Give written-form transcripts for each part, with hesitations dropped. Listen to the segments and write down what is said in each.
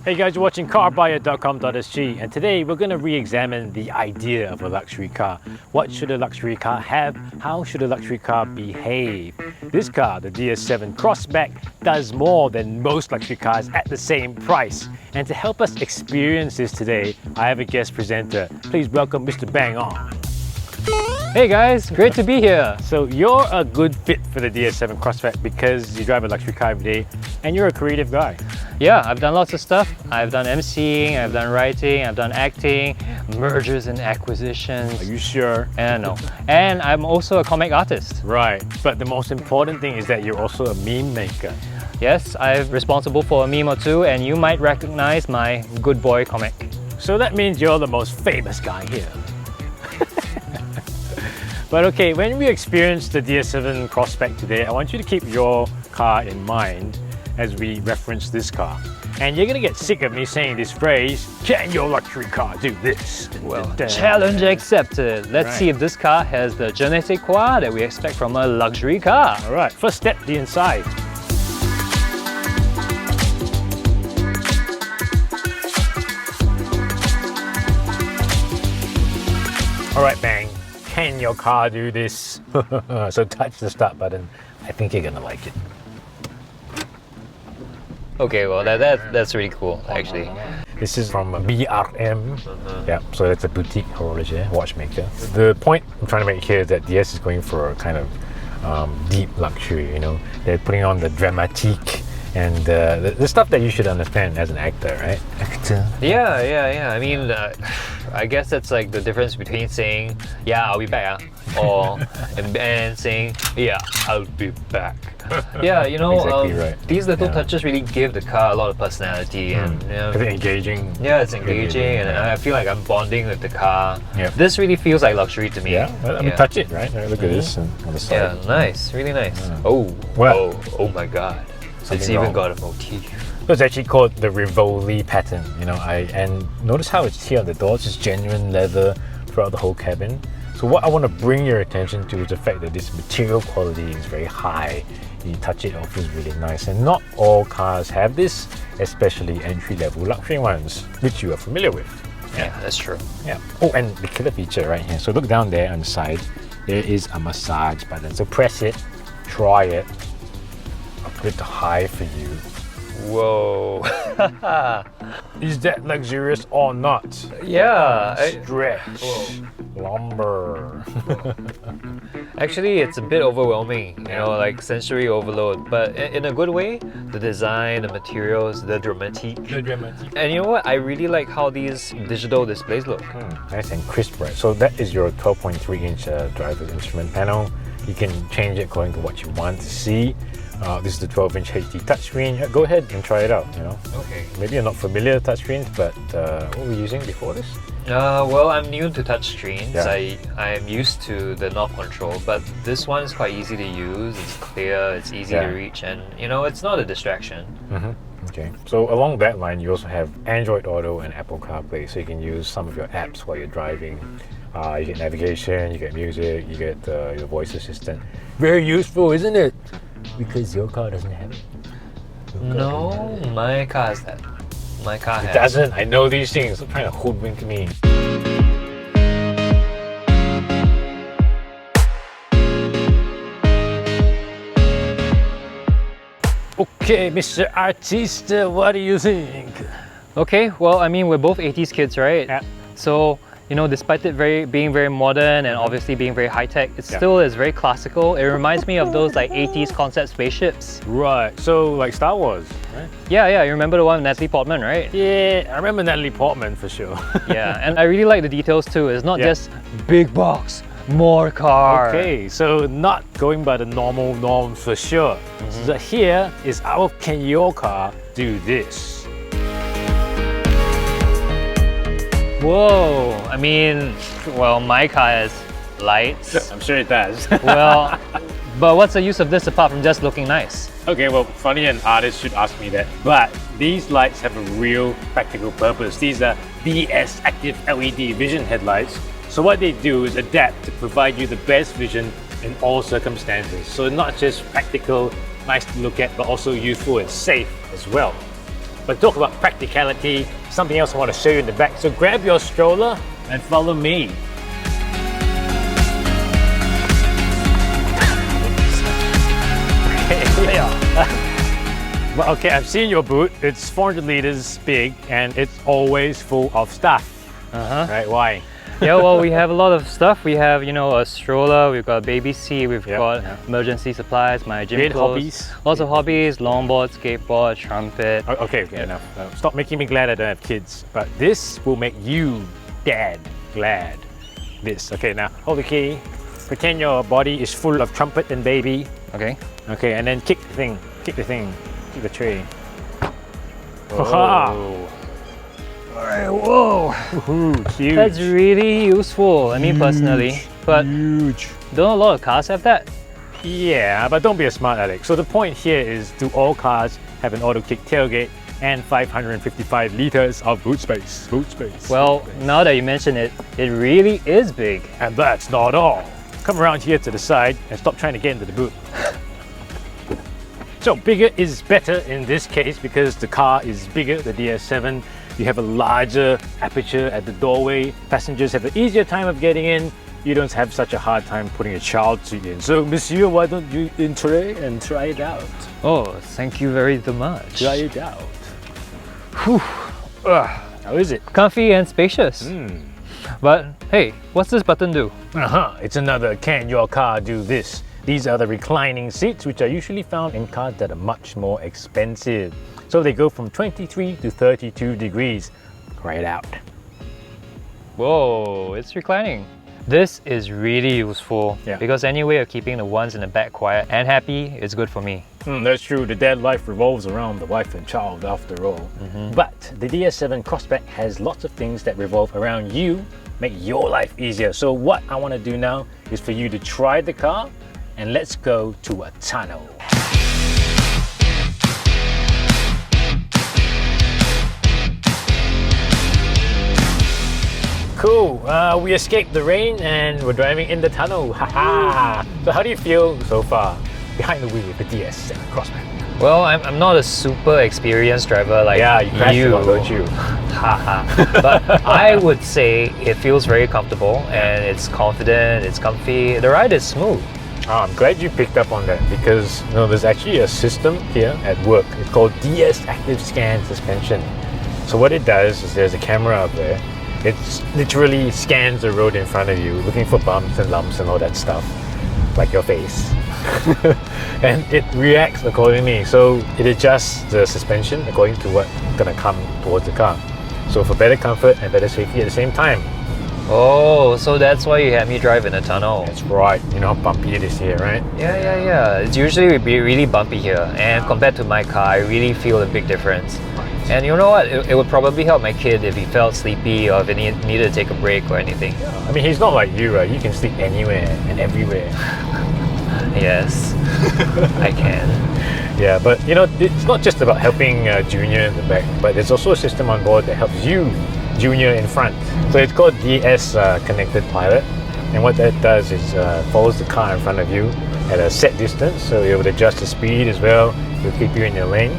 Hey guys, you're watching carbuyer.com.sg, and today we're going to re-examine the idea of a luxury car. What should a luxury car have? How should a luxury car behave? This car, the DS7 Crossback, does more than most luxury cars at the same price. And to help us experience this today, I have a guest presenter. Please welcome Mr. Bang On. Hey guys, great to be here. So you're a good fit for the DS7 Crossback because you drive a luxury car every day and you're a creative guy. Yeah, I've done lots of stuff. I've done MCing, I've done writing, I've done acting, mergers and acquisitions. Are you sure? And no. And I'm also a comic artist. Right, but the most important thing is that you're also a meme maker. Yes, I'm responsible for a meme or two, and you might recognize my Good Boy comic. So that means you're the most famous guy here. But okay, when we experience the DS7 Crossback today, I want you to keep your car in mind as we reference this car. And you're gonna get sick of me saying this phrase, can your luxury car do this? Well, challenge accepted. Let's Right. see if this car has the je ne sais quoi that we expect from a luxury car. All right, first step, the inside. All right, Bang, can your car do this? So touch the start button. I think you're gonna like it. Okay, well that's really cool actually. This is from BRM. Yeah, so that's a boutique horloger, watchmaker. The point I'm trying to make here is that DS is going for a kind of deep luxury, you know. They're putting on the dramatique and the stuff that you should understand as an actor, right? Actor. Yeah. I mean, I guess that's like the difference between saying, yeah, I'll be back, or and saying, yeah, I'll be back. Yeah, you know, Exactly right. these little Yeah. touches really give the car a lot of personality, and you know, Is it engaging? yeah, it's engaging, and I feel like I'm bonding with the car. Yep. This really feels like luxury to me. Yeah, let me touch it, right? Look at this on the side. Yeah, nice, really nice. Oh, Well, oh my God! It's something even wrong. got a motif. It's actually called the Rivoli pattern, you know. And notice how it's here on the door. It's just genuine leather throughout the whole cabin. So what I want to bring your attention to is the fact that this material quality is very high. You touch it, it feels really nice. And not all cars have this, especially entry-level luxury ones, which you are familiar with. Yeah, that's true. Yeah. Oh, and the killer feature right here. So look down there on the side. There is a massage button. So press it, try it. I'll put it to high for you. Whoa. Is that luxurious or not? Yeah. Stretch, lumber. Actually, it's a bit overwhelming, you know, like sensory overload, but in a good way. The design, the materials, the dramatique. And you know what? I really like how these digital displays look. Nice and crisp, right? So that is your 12.3-inch driver's instrument panel. You can change it according to what you want to see. This is the 12-inch HD touchscreen. Go ahead and try it out, you know. Okay. Maybe you're not familiar with touchscreens, but what were you using before this? Well, I'm new to touchscreens. Yeah. I'm used to the knob control, but this one is quite easy to use. It's clear, it's easy to reach, and you know, it's not a distraction. Okay, so along that line, you also have Android Auto and Apple CarPlay, so you can use some of your apps while you're driving. You get navigation, you get music, you get your voice assistant. Very useful, isn't it? Because your car doesn't have it. No, my car has that. My car has. It doesn't. I know these things. Stop trying to hoodwink me. Okay, Mr. Artista, what do you think? Okay, well, I mean, we're both 80s kids, right? Yeah. So, you know, despite it being very modern and obviously being very high-tech, it still is very classical. It reminds me of those like 80s concept spaceships. Right, so like Star Wars, right? Yeah, you remember the one with Natalie Portman, right? Yeah, I remember Natalie Portman for sure. Yeah, and I really like the details too. It's not just big box, more car. Okay, so not going by the normal norms for sure. So here is our can your car do this? Whoa, I mean, well, my car has lights. I'm sure it does. Well, but what's the use of this apart from just looking nice? Okay, well, funny an artist should ask me that. But these lights have a real practical purpose. These are DS Active LED vision headlights. So what they do is adapt to provide you the best vision in all circumstances. So not just practical, nice to look at, but also useful and safe as well. But talk about practicality, something else I want to show you in the back. So grab your stroller and follow me. Well, okay, I've seen your boot. It's 400 liters big and it's always full of stuff. Right? Why? Yeah, well, we have a lot of stuff. We have, you know, a stroller, we've got a baby seat, we've got emergency supplies, my gym clothes. Hobbies. Lots of hobbies, longboard, skateboard, trumpet. Okay, enough. Stop making me glad I don't have kids. But this will make you, Dad, glad. This. Okay, now hold the key. Pretend your body is full of trumpet and baby. Okay. Okay, and then kick the thing. Kick the thing. Kick the tray. Oh. Alright, whoa! Huge. That's really useful, I mean personally. But huge. don't a lot of cars have that? Yeah, but don't be a smart aleck. So the point here is, do all cars have an auto kick tailgate and 555 liters of boot space? Boot space. Well, now that you mention it, it really is big. And that's not all. Come around here to the side and stop trying to get into the boot. So bigger is better in this case because the car is bigger, the DS7. You have a larger aperture at the doorway. Passengers have an easier time of getting in. You don't have such a hard time putting a child seat in. So, monsieur, why don't you enter and try it out? Oh, thank you very much. Try it out. Whew. How is it? Comfy and spacious. But hey, what's this button do? It's another can your car do this? These are the reclining seats, which are usually found in cars that are much more expensive. So they go from 23 to 32 degrees. Try it out. Whoa, it's reclining. This is really useful because any way of keeping the ones in the back quiet and happy is good for me. That's true. The dad life revolves around the wife and child after all. But the DS7 Crossback has lots of things that revolve around you, make your life easier. So what I want to do now is for you to try the car and let's go to a tunnel. Cool, we escaped the rain and we're driving in the tunnel, haha! So how do you feel so far behind the wheel of the DS7 Crossback? Well, I'm not a super experienced driver like you crash a lot, don't you? Haha. But I would say it feels very comfortable and it's confident, it's comfy. The ride is smooth. I'm glad you picked up on that because there's actually a system here at work. It's called DS Active Scan Suspension. So what it does is there's a camera up there. It literally scans the road in front of you, looking for bumps and lumps and all that stuff, like your face. And it reacts accordingly. So it adjusts the suspension according to what's going to come towards the car. So for better comfort and better safety at the same time. Oh, so that's why you had me drive in a tunnel. That's right. You know how bumpy it is here, right? Yeah. It's usually really bumpy here. And compared to my car, I really feel a big difference. And you know what? It would probably help my kid if he felt sleepy or if he needed to take a break or anything. I mean, he's not like you, right? You can sleep anywhere and everywhere. Yes, I can. Yeah, but it's not just about helping Junior in the back, but there's also a system on board that helps you, Junior, in front. So it's called DS Connected Pilot. And what that does is follows the car in front of you at a set distance. So it would adjust the speed as well. It'll keep you in your lane.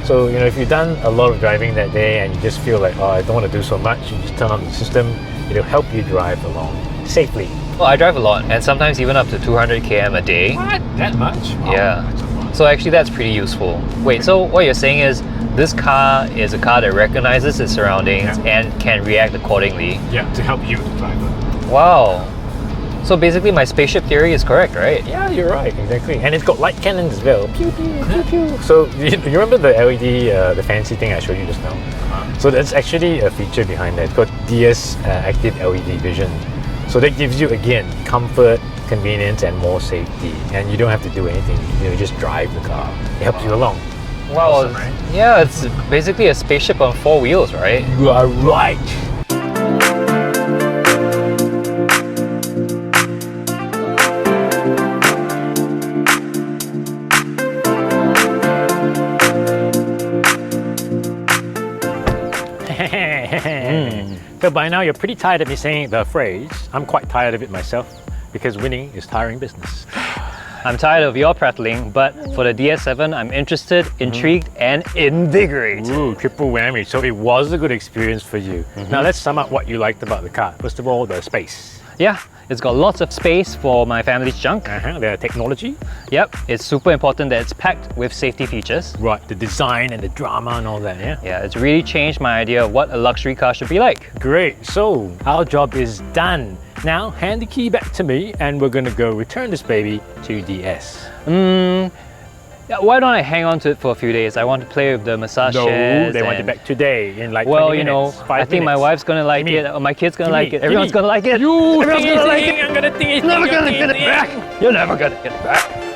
So, if you've done a lot of driving that day and you just feel like, oh, I don't want to do so much, you just turn on the system. It'll help you drive along safely. Well, I drive a lot and sometimes even up to 200 km a day. What? That much? Yeah. So actually that's pretty useful. Wait, so what you're saying is this car is a car that recognizes its surroundings and can react accordingly. Yeah, to help you, the driver. Wow. So basically my spaceship theory is correct, right? Yeah, you're right, exactly. And it's got light cannons as well. Pew, pew, pew, pew. So you remember the LED, the fancy thing I showed you just now? So that's actually a feature behind that. It's called DS Active LED Vision. So that gives you, again, comfort, convenience, and more safety. And you don't have to do anything. You just drive the car. It helps you along. Wow. Awesome, right? Yeah, it's basically a spaceship on 4 wheels, right? You are right. So by now you're pretty tired of me saying the phrase. I'm quite tired of it myself because winning is tiring business. I'm tired of your prattling, but for the DS7, I'm interested, intrigued, and invigorated. Ooh, triple whammy. So it was a good experience for you. Now let's sum up what you liked about the car. First of all, the space. Yeah, it's got lots of space for my family's junk. The technology. Yep, it's super important that it's packed with safety features. Right, the design and the drama and all that, yeah? Yeah, it's really changed my idea of what a luxury car should be like. Great, so our job is done. Now hand the key back to me and we're gonna go return this baby to DS. Yeah, why don't I hang on to it for a few days? I want to play with the massage chairs. They want it back today in like well, 20 you minutes, know, 5 I think my minutes. wife's gonna like it, or my kid's gonna like it, everyone's Timmy. gonna like it. You Everyone's gonna like it. I'm gonna think You're never gonna get it back. You're never gonna get it back.